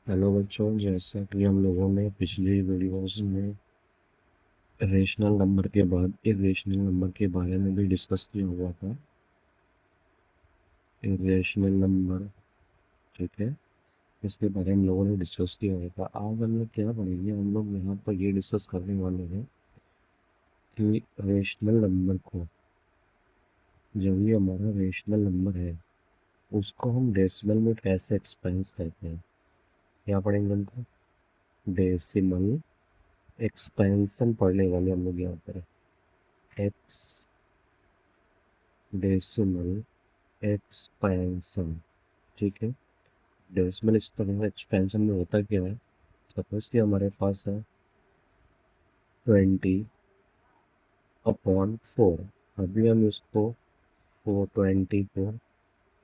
Hello बच्चों, जैसा कि हम लोगों ने पिछली वीडियोस में रेशनल नंबर के बाद इरेशनल नंबर के बारे में भी डिस्कस किया हुआ था। इरेशनल नंबर, ठीक है, इसके बारे में हम लोगों ने डिस्कस किया हुआ था। आज हम लोग क्या पढ़ेंगे, हम लोग यहाँ पर ये डिस्कस करने वाले हैं कि रेशनल नंबर को, जब ये हमारा रेशनल नंबर है, उसको हम डेसिमल में कैसे एक्सपेंस करते हैं। क्या पढ़ेंगे हमको? डेसिमल एक्सपेंशन पढ़ने वाले हम लोग यहाँ पर। एक्स डेसिमल एक्सपेंशन, ठीक है। डेसिमल एक्सपेंशन में होता क्या है? सपोज कि हमारे पास है 20/4। अभी हम इसको 420 को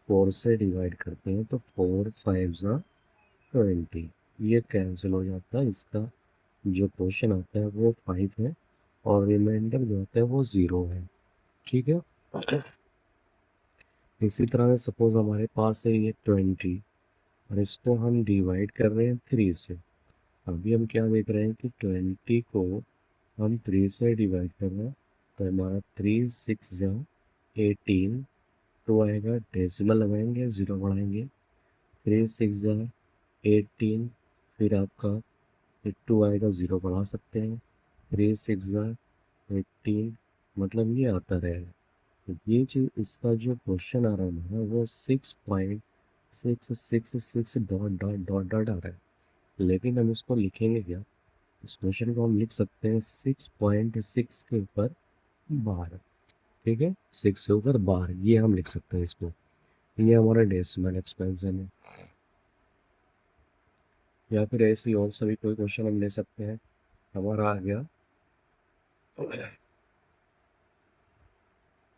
4 से डिवाइड करते हैं तो 4×5 = 20। ये कैंसिल हो जाता है। इसका जो क्वेश्चन आता है वो 5 है और रिमाइंडर जो आता है वो 0 है, ठीक है। इसी तरह से सपोज हमारे पास है ये 20 और इसको हम डिवाइड कर रहे हैं 3 से। अभी हम क्या देख रहे हैं कि 20 को हम 3 से डिवाइड कर रहे हैं तो हमारा 3×6 = 18। टू आएगा, डेसिमल लगाएंगे, ज़ीरो बढ़ाएंगे। 3×6 = 18, फिर आपका 2 आएगा, ज़ीरो बढ़ा सकते हैं। 3×6 = 18, मतलब ये आता रहेगा। तो ये चीज़, इसका जो क्वेश्चन आ रहा है ना, वो 6.666 डॉट डॉट डॉट डॉट आ रहा है। लेकिन हम इसको लिखेंगे क्या? इस क्वेश्चन को हम लिख सकते हैं 6.6 के ऊपर 12, ठीक है। 6 के ऊपर 12, ये हम लिख सकते हैं इसको। ये हमारा डेसिमल एक्सपेंशन है। या फिर ऐसे ही और सभी कोई क्वेश्चन हम ले सकते हैं। हमारा आ गया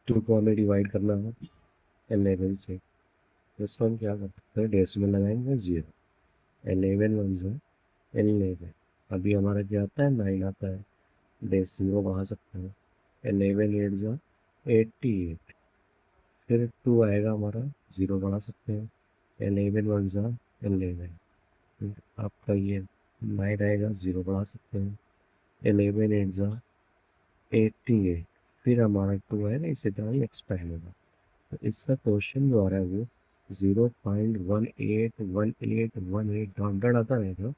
2 को हमें डिवाइड करना है 11 से। इसको हम क्या कर सकते हैं? डेसिमल लगाएंगे, 0। 11 × 1 = 11। अभी हमारा क्या आता है? 9 आता है। डेसिमल बढ़ा सकते हैं। 11×8 = 88। फिर 2 आएगा हमारा, 0 बढ़ा सकते हैं। 11×1 = 11। फिर आपका ये 9 आएगा, 0 बढ़ा सकते हैं। 11×8 = 88। फिर हमारा 2 है ना, इसी तरह ही एक्सपेंड होगा। तो इसका क्वेश्चन जो आ रहा है वो 0.181818 डॉट डॉट आता रहेगा।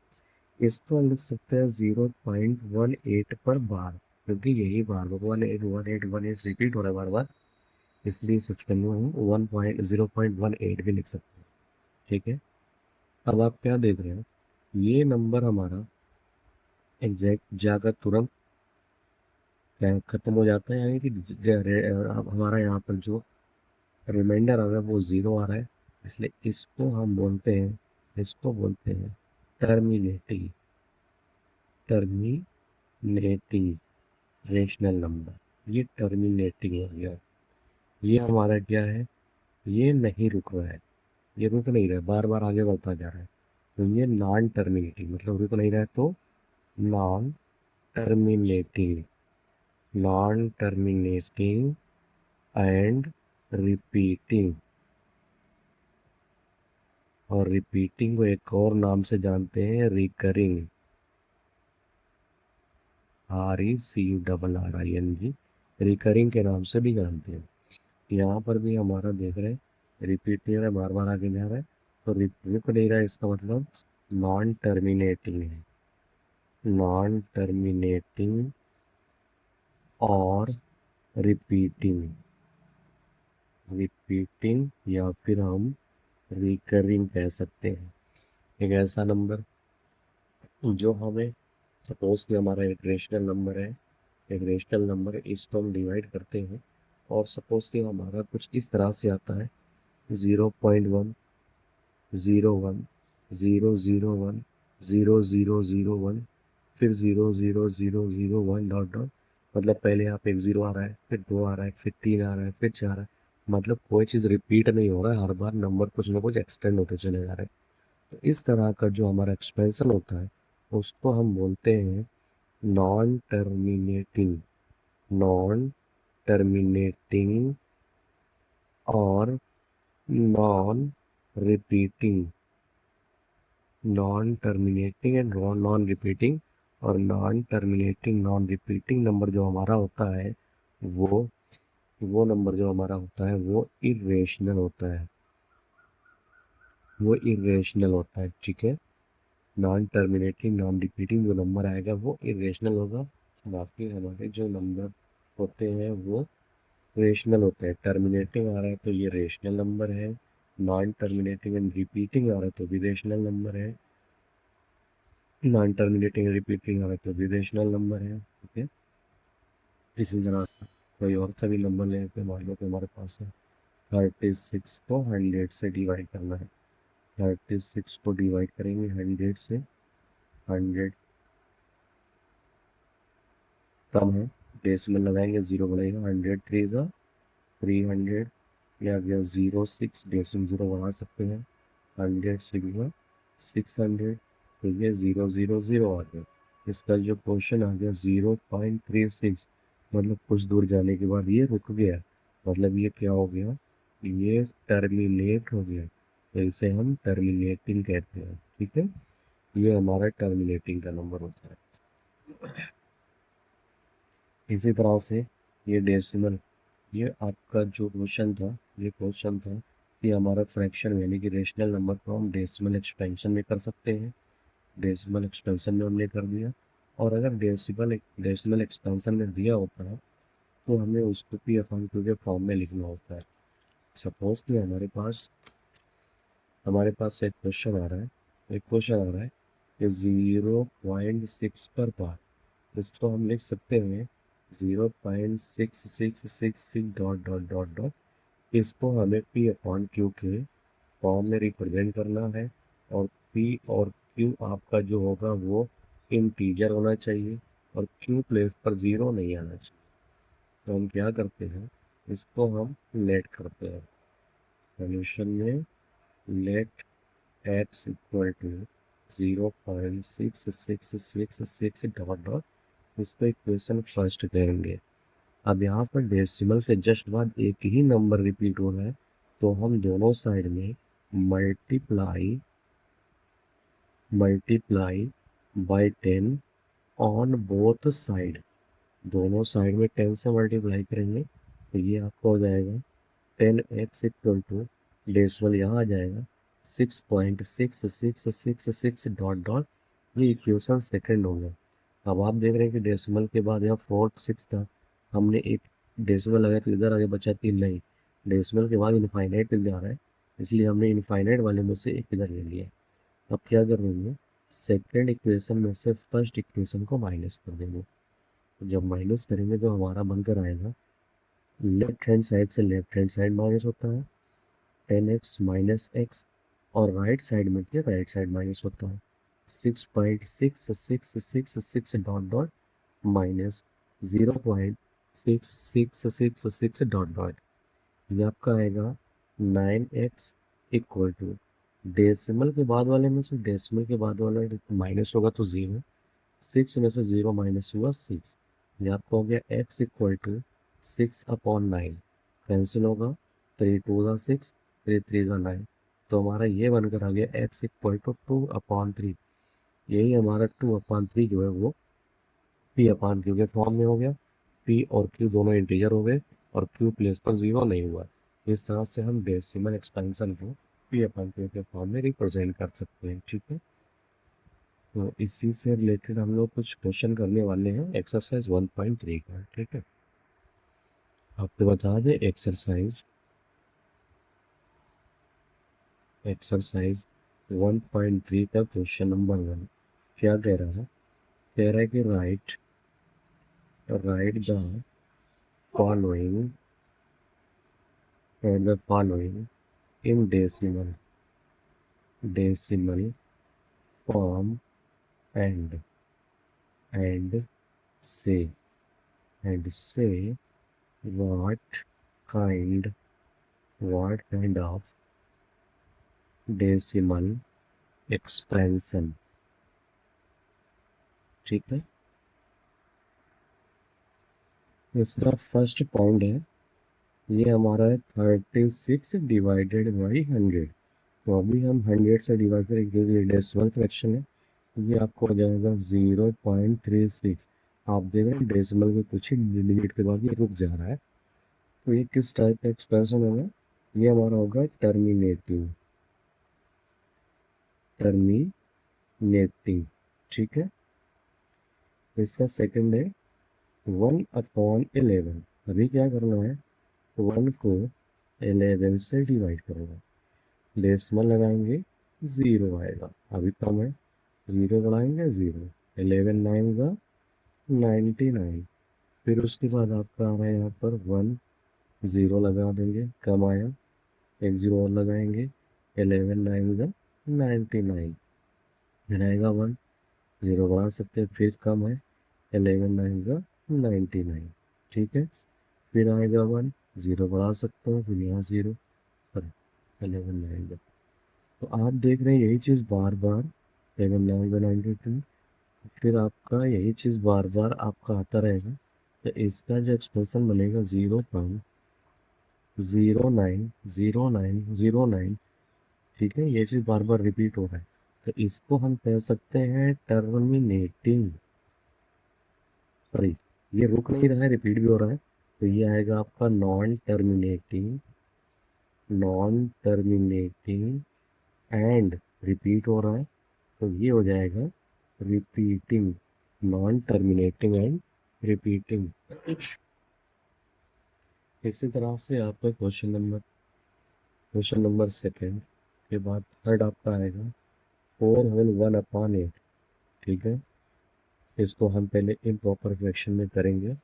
इसको हम लिख सकते हैं 0.18 पर बार, क्योंकि यही बार 1 8 1 8 1 8 रिपीट हो रहा है बार बार, इसलिए इस क्वेश्चन में हम 0.18 भी लिख सकते हैं, ठीक है। अब आप क्या देख रहे हैं? ये नंबर हमारा एग्जैक्ट जाकर तुरंत खत्म हो जाता है, यानी कि अब हमारा यहाँ पर जो रिमाइंडर आ रहा है वो 0 आ रहा है। इसलिए इसको बोलते हैं टर्मिनेटिंग टर्मिनेटिंग रेशनल नंबर। ये टर्मिनेटिंग हो गया। ये हमारा क्या है? ये नहीं रुक रहा है, ये रुक नहीं रहा है, बार बार आगे बढ़ता जा रहा है। तो ये नॉन टर्मिनेटिंग, मतलब रुक नहीं रहा है, तो non terminating non terminating and repeating. और रिपीटिंग को एक और नाम से जानते हैं, रिकरिंग। RECURRING, रिकरिंग के नाम से भी जानते हैं। यहाँ पर भी हमारा देख रहे हैं, रिपीट नहीं हो रहा है, बार बार आगे जा रहा है, तो रुक नहीं रहा है, इसका मतलब नॉन टर्मिनेटिंग है। नॉन टर्मिनेटिंग और रिपीटिंग रिपीटिंग या फिर हम रिकरिंग कह सकते हैं। एक ऐसा नंबर जो हमें, सपोज कि हमारा एक रेशनल नंबर है, एक रेशनल नंबर, इसको हम डिवाइड करते हैं और सपोज कि हमारा कुछ इस तरह से आता है 0.1 0 1 0 0 0 1 फिर 0 0 0 0 1 डॉट डॉट। मतलब पहले यहाँ पे एक 0 आ रहा है, फिर 2 आ रहा है, फिर 3 आ रहा है, फिर 4 आ रहा है। मतलब कोई चीज़ रिपीट नहीं हो रहा है, हर बार नंबर कुछ ना कुछ एक्सटेंड होते चले जा रहे हैं। तो इस तरह का जो हमारा एक्सपेंशन होता है उसको हम बोलते हैं नॉन टर्मिनेटिंग नॉन टर्मिनेटिंग और non repeating non terminating and non repeating, और non terminating non repeating number जो हमारा होता है वो नंबर जो हमारा होता है वो इरेशनल होता है, वो इरेशनल होता है, ठीक है। नॉन टर्मिनेटिंग नॉन रिपीटिंग जो नंबर आएगा वो इरेशनल होगा। बाकी हमारे जो नंबर होते हैं वो रेशनल होते हैं। टर्मिनेटिंग आ रहा है तो ये रेशनल नंबर है, नॉन टर्मिनेटिंग एंड रिपीटिंग आ रहा है तो भी रेशनल नंबर है, नॉन टर्मिनेटिंग रिपीटिंग आ रहा है तो भी रेशनल नंबर है, ठीक है। इसी तरह कोई और सा भी नंबर लेने पे मान लो कि हमारे पास है 36 को 100 से डिवाइड करना है। 36 को डिवाइड करेंगे 100 से, 100 कम है, डेसिमल लगाएंगे, जीरो बढ़ेगा, 100 थ्री ज़ा 300, ये आ गया 06, डेसिमल जीरो बढ़ा सकते हैं, 100 सिक्स ज़ा 600, तो ये 000 आ गया। इसका जो क्वेश्चन आ गया 0.36, मतलब कुछ दूर जाने के बाद ये रुक गया, मतलब ये क्या हो गया, ये टर्मिनेट हो गया, तो इसे हम टर्मिनेटिंग कहते हैं, ठीक है। ये हमारा टर्मिनेटिंग का नंबर होता है। इसी तरह से ये डेसिमल, ये आपका जो क्वेश्चन था, ये क्वेश्चन था कि हमारा फ्रैक्शन यानी कि रेशनल नंबर को हम डेसिमल एक्सपेंशन में कर सकते हैं। डेसिमल एक्सपेंशन में हमने कर दिया, और अगर डेसिमल एक्सपेंशन में दिया होता है तो हमें उसको पी अपॉन क्यू के फॉर्म में लिखना होता है। सपोज कि हमारे पास एक क्वेश्चन आ रहा है, एक क्वेश्चन आ रहा है कि 0.6 पर बार, इसको हम लिख सकते हैं 0.6666 डॉट डॉट डॉट डॉट। इसको हमें पी अपॉन क्यू के फॉर्म में रिप्रेजेंट करना है, और पी और क्यू आपका जो होगा वो इंटीजर होना चाहिए, और क्यू प्लेस पर ज़ीरो नहीं आना चाहिए। तो हम क्या करते हैं, इसको हम लेट करते हैं सोल्यूशन में, let x equal to 0.6666 dot dot, इसको इक्वेशन फर्स्ट करेंगे। अब यहाँ पर डेसिमल के जस्ट बाद एक ही नंबर रिपीट हो रहा है, तो हम दोनों साइड में multiply multiply by 10 on both side, दोनों साइड में 10 से मल्टीप्लाई करेंगे, तो ये आपको हो जाएगा 10x इक्वल टू, डेसिमल यहाँ आ जाएगा 6.6666 डॉट डॉट, ये इक्वेशन सेकेंड हो गया। अब आप देख रहे हैं कि डेसिमल के बाद यहाँ फोर्थ सिक्स था, हमने एक डेसिमल लगाया तो इधर आगे बचा 3, नहीं, डेसिमल के बाद इनफाइनाइट जा रहा है, इसलिए हमने इनफाइनाइट वाले में से एक इधर ले लिया। अब क्या कर देंगे, सेकेंड इक्वेशन में से फर्स्ट इक्वेशन को माइनस कर देंगे, तो जब माइनस करेंगे तो हमारा बनकर आएगा, लेफ्ट हैंड साइड से लेफ्ट हैंड साइड माइनस होता है 10x माइनस एक्स, और राइट साइड में क्या, राइट साइड माइनस होता है 6.6666 dot dot minus 0.6666 dot dot, ये आपका आएगा 9x इक्वल टू, डेसिमल के बाद वाले में से डेसिमल के बाद वाला माइनस होगा तो ज़ीरो, 6 में से ज़ीरो माइनस हुआ 6, ये आपका हो गया x इक्वल टू 6/9, कैंसिल होगा, 3 2 ज़ा 6, 3 3 ज़ा 9, तो हमारा ये बनकर आ गया x इक्वल टू 2/3, यही हमारा 2/3 जो है वो पी अपान क्यू के फॉर्म में हो गया। पी और क्यू दोनों इंटीजर हो गए, और क्यू प्लेस पर ज़ीरो नहीं हुआ। इस तरह से हम डेसिमल एक्सपेंशन को पी अपान क्यू के फॉर्म में रिप्रेजेंट कर सकते हैं, ठीक है। तो इसी से रिलेटेड हम लोग कुछ क्वेश्चन करने वाले हैं एक्सरसाइज 1.3 का, ठीक है। आपको बता दें एक्सरसाइज 1.3 का क्वेश्चन नंबर 1 क्या कह रहा है, कह रहा है कि right right following the following in decimal form and and से say what kind of decimal expansion, ठीक है। इसका फर्स्ट पॉइंट है, ये हमारा है 36 डिवाइडेड बाई 100, तो अभी हम 100 से डिवाइड करेंगे क्योंकि ये डेसिमल फ्रैक्शन है। ये आपको हो जाएगा 0.36। आप देख रहे हैं डेसिमल के कुछ ही डिजिट के बाद ये रुक जा रहा है। तो ये किस टाइप का एक्सप्रेशन होगा? ये हमारा होगा टर्मिनेटिंग। टर्मिनेटिंग, ठीक है। इसका सेकंड है 1/11। अभी क्या करना है, 1 को 11 से डिवाइड करना है। डेसिमल लगाएंगे, ज़ीरो आएगा। अभी कम है, ज़ीरो बढ़ाएंगे ज़ीरो। 11 9 का 99। फिर उसके बाद आपका आ रहा है यहाँ पर 1, ज़ीरो लगा देंगे, कम आया। एक ज़ीरो और लगाएंगे, 11 9 का 99। फिर आएगा 1, ज़ीरो बढ़ा सकते हैं, फिर कम है, 11 9 का 99, ठीक है। फिर आएगा 1, ज़ीरो बढ़ा सकते हो, फिर यहाँ ज़ीरो, पर 11 9 का। तो आप देख रहे हैं यही चीज़ बार बार, 11 9 का 92। फिर आपका यही चीज़ बार बार आपका आता रहेगा। तो इसका जो एक्सप्रेशन बनेगा 0.090909, ठीक है। ये चीज़ बार बार रिपीट हो रहा है, तो इसको हम कह सकते हैं टर्मिनेटिंग। सॉरी, ये रुक नहीं रहा है, रिपीट भी हो रहा है। तो ये आएगा आपका non terminating. Non terminating and repeat हो रहा है, तो ये हो जाएगा repeating. Non terminating and repeating. इसी तरह से आपका क्वेश्चन नंबर सेकेंड के बाद थर्ड आपका आएगा 4 होल 1/8, ठीक है। इसको हम पहले इम्प्रॉपर फ्रैक्शन में करेंगे।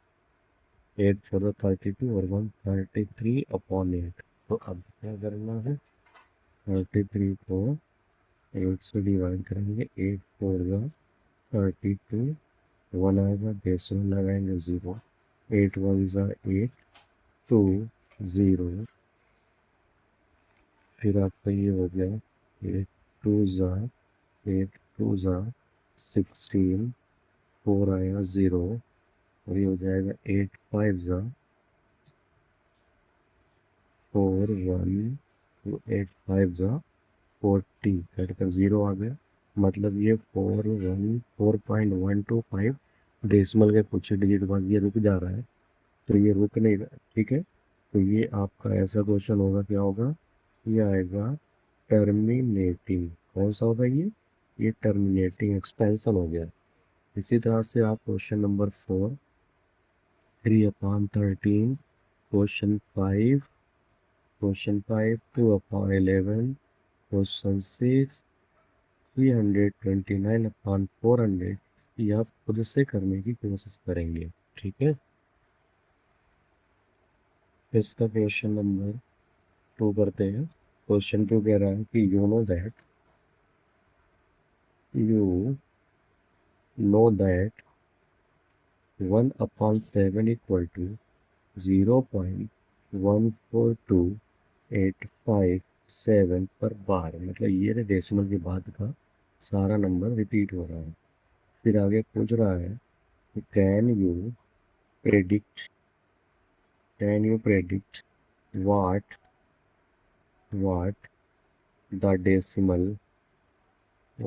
8 4 32 और 133/8। तो अब क्या करना है, 33 को 8 से डिवाइड करेंगे, 8 4 32, 1 आएगा, डेसिमल लगाएंगे 0, 8 1 8 2 0। फिर आपका ये हो गया 8 2 8 2 16, 4 आएगा 0, और ये हो जाएगा 8 5 4 1 8 5 कटकर 0 आ गया। मतलब ये 4.125 डेसिमल के कुछ डिजिट बाद ये रुक जा रहा है। तो ये रुक नहीं रहा, ठीक है। तो ये आपका ऐसा क्वेश्चन होगा, क्या होगा, ये आएगा टर्मिनेटिंग। कौन सा होगा ये टर्मिनेटिंग एक्सपेंशन हो गया। इसी तरह से आप क्वेश्चन नंबर 4, 3/13, क्वेश्चन 5, 2/11, क्वेश्चन 6, 329/400, ये आप खुद से करने की कोशिश करेंगे, ठीक है। इसका क्वेश्चन नंबर 2 करते हैं। क्वेश्चन 2 कह रहा है कि you know that 1/7 equal to 0.142857 पर बार। मतलब ये डेसिमल के बाद का सारा नंबर रिपीट हो रहा है। फिर आगे पूछ रहा है कि predict can you predict what what the decimal the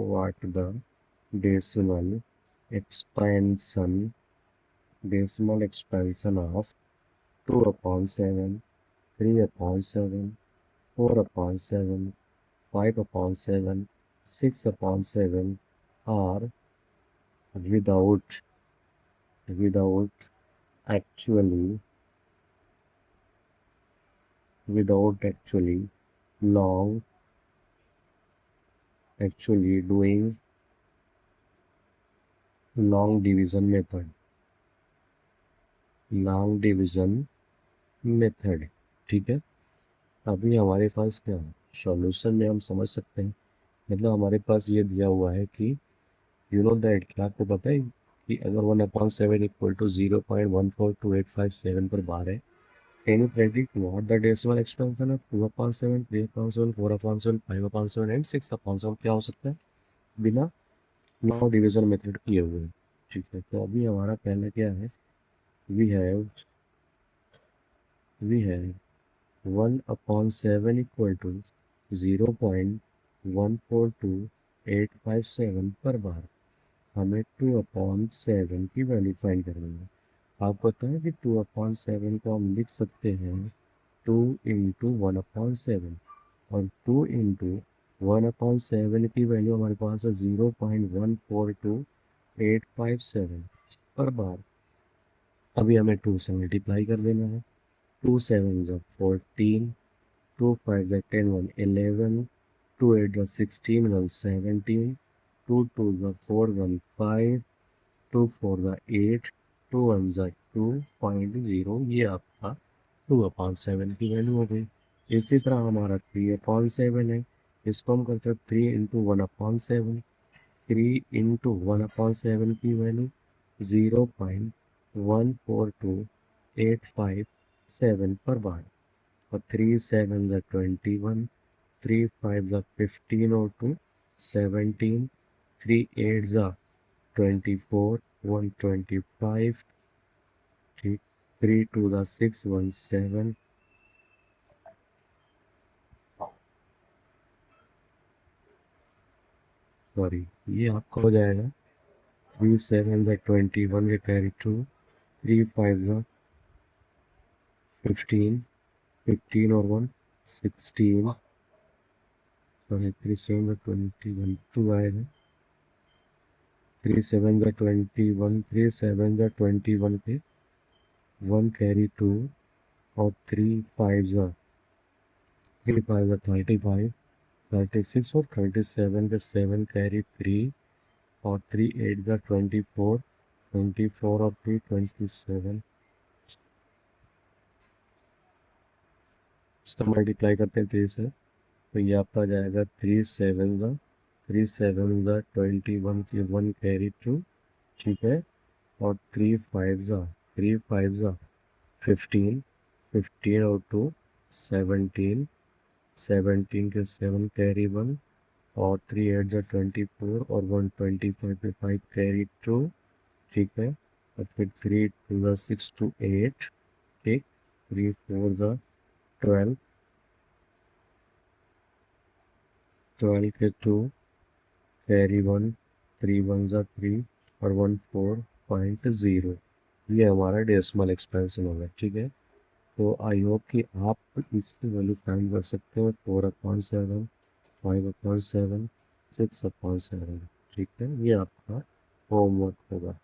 decimal expansion of 2/7, 3/7, 4/7, 5/7, 6/7 are without without actually without long actually doing long division method long division method, ठीक है। अभी हमारे पास क्या है, सॉल्यूशन में हम समझ सकते हैं। मतलब हमारे पास ये दिया हुआ है कि यू नो दैट, क्या आपको पता है कि अगर 1/7 इक्वल टू 0.142857 पर बार है, can you predict what the decimal expansion of 2/7, 3/7, 4/7, 5/7 and 6/7 क्या हो सकता है बिना नॉन डिवीजन मेथड किए हुए, ठीक है। तो अभी हमारा पहले क्या है, we have we have 1/7 equal to 142,857 पर बार। हमें 2/7 की वैल्यू फाइंड करनी है। आपको पता है कि 2/7 को हम लिख सकते हैं 2 इंटू 1/7, और 2 इंटू 1/7 की वैल्यू हमारे पास है 0.142857 पर बार। अभी हमें 2 से मल्टीप्लाई कर देना है। 2 7 जो 14, 2 5 जो 10 1 11, 2 8 जो 16 1 17, 2 2 जो 4 1 5, 2 4 जो 8, 2 1 जो 2.0। ये आपका 2/7 की वैल्यू हो गई। इसी तरह हमारा 3/7 है। इसको हम करते हैं 3 इंटू 1/7। 3 इंटू 1/7 की वैल्यू 0.142857 पर बार। और 3 7 ज़ा 21, 3 5 ज़ा 15 और 2 17, 3 8 ज़ा 24, 1 25, ठीक, 3 2 ज़ा 6 1 7, सॉरी, ये आपका हो जाएगा 3 7 ज़ा 21 के कैरी 2, 3 5 ज़ा 15, 15 और 1 16, सॉरी 3 7 ज़ा 21 2 आएगा। 3 7 ज़ा 21, 3 7 ज़ा 21 पे 1 कैरी 2, और 3 5 ज़ा 35, 36 और 37 के 7 कैरी 3, और 3 8 ज़ा 24, 24 और 2 27। इसका मल्टीप्लाई करते हैं 3 से, तो ये आपका आ जाएगा 3 7 ज़ा 21 की 1 कैरी 2, ठीक है, और 3 5 ज़ा 15, 15 और 2 17, 17 के 7 कैरी 1, और 3 8 ज़ा 24, और 125 पे 5 कैरी 2, ठीक है, और फिर 3 2 ज़ा 6 to 8, ठीक, 3 4 ज़ा 12, 12 के 2 कैरी 1, 3 1 ज़ा 3, और 14.0। ये हमारा डेसिमल एक्सपेंशन होगा, ठीक है। तो आई होप कि आप इसकी वैल्यू फाइंड कर सकते हो 4/7, 5/7, 6/7, ठीक है। ये आपका होमवर्क होगा।